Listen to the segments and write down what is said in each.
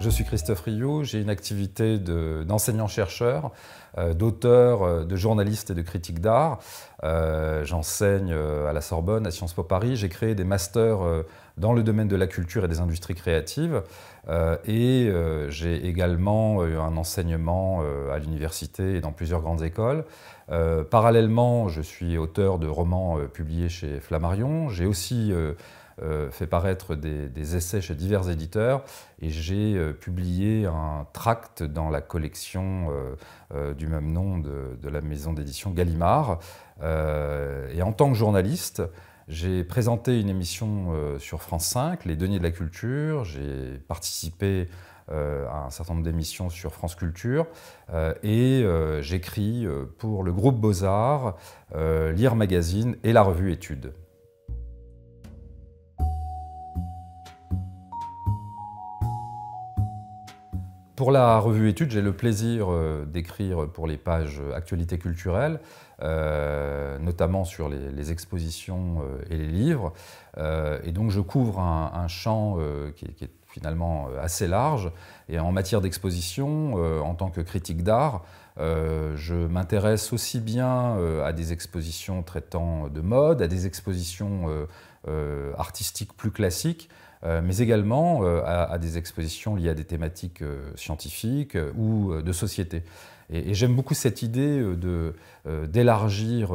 Je suis Christophe Rioux, j'ai une activité d'enseignant-chercheur, d'auteur, de journaliste et de critique d'art. J'enseigne à la Sorbonne, à Sciences Po Paris. J'ai créé des masters dans le domaine de la culture et des industries créatives. J'ai également eu un enseignement à l'université et dans plusieurs grandes écoles. Parallèlement, je suis auteur de romans publiés chez Flammarion. J'ai aussi fait paraître des essais chez divers éditeurs et j'ai publié un tract dans la collection du même nom de la maison d'édition Gallimard. Et en tant que journaliste, j'ai présenté une émission sur France 5, Les Deniers de la Culture. J'ai participé à un certain nombre d'émissions sur France Culture j'écris pour le groupe Beaux-Arts, Lire Magazine et la revue Études. Pour la revue Études, j'ai le plaisir d'écrire pour les pages actualités culturelles, notamment sur les expositions et les livres. Et donc je couvre un champ qui est finalement assez large. Et en matière d'exposition, en tant que critique d'art, je m'intéresse aussi bien à des expositions traitant de mode, à des expositions artistiques plus classiques, mais également à des expositions liées à des thématiques scientifiques ou de société. Et j'aime beaucoup cette idée d'élargir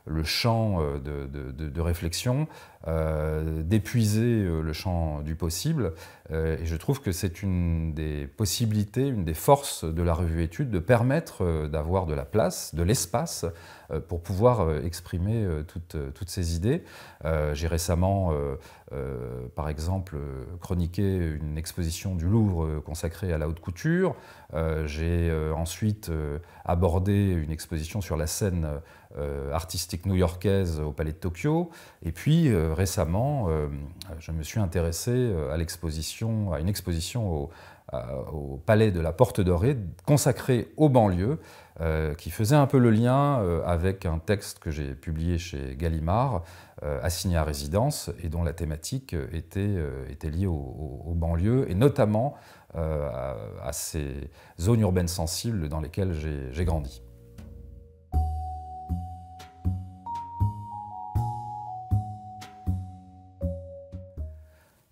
le champ de réflexion, d'épuiser le champ du possible. Et je trouve que c'est une des possibilités, une des forces de la revue Études de permettre d'avoir de la place, de l'espace pour pouvoir exprimer toutes ces idées. J'ai récemment, par exemple, chroniqué une exposition du Louvre consacrée à la haute couture. J'ai ensuite abordé une exposition sur la scène artistique new-yorkaise au Palais de Tokyo. Et puis récemment, je me suis intéressé à une exposition au Palais de la Porte Dorée consacrée aux banlieues, qui faisait un peu le lien avec un texte que j'ai publié chez Gallimard, Assigné à résidence, et dont la thématique était liée aux banlieues, et notamment à ces zones urbaines sensibles dans lesquelles j'ai grandi.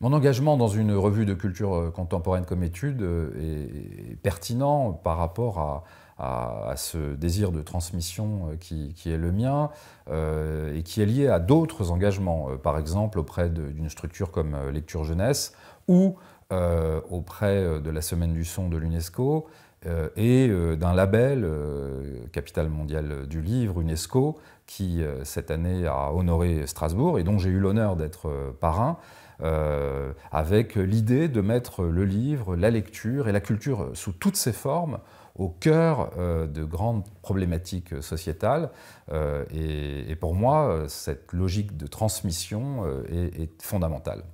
Mon engagement dans une revue de culture contemporaine comme Études est pertinent par rapport à ce désir de transmission qui est le mien et qui est lié à d'autres engagements, par exemple auprès d'une structure comme Lecture Jeunesse ou auprès de la Semaine du Son de l'UNESCO et d'un label, Capitale mondiale du livre, UNESCO, qui cette année a honoré Strasbourg et dont j'ai eu l'honneur d'être parrain, avec l'idée de mettre le livre, la lecture et la culture sous toutes ses formes au cœur de grandes problématiques sociétales. Et pour moi, cette logique de transmission est fondamentale.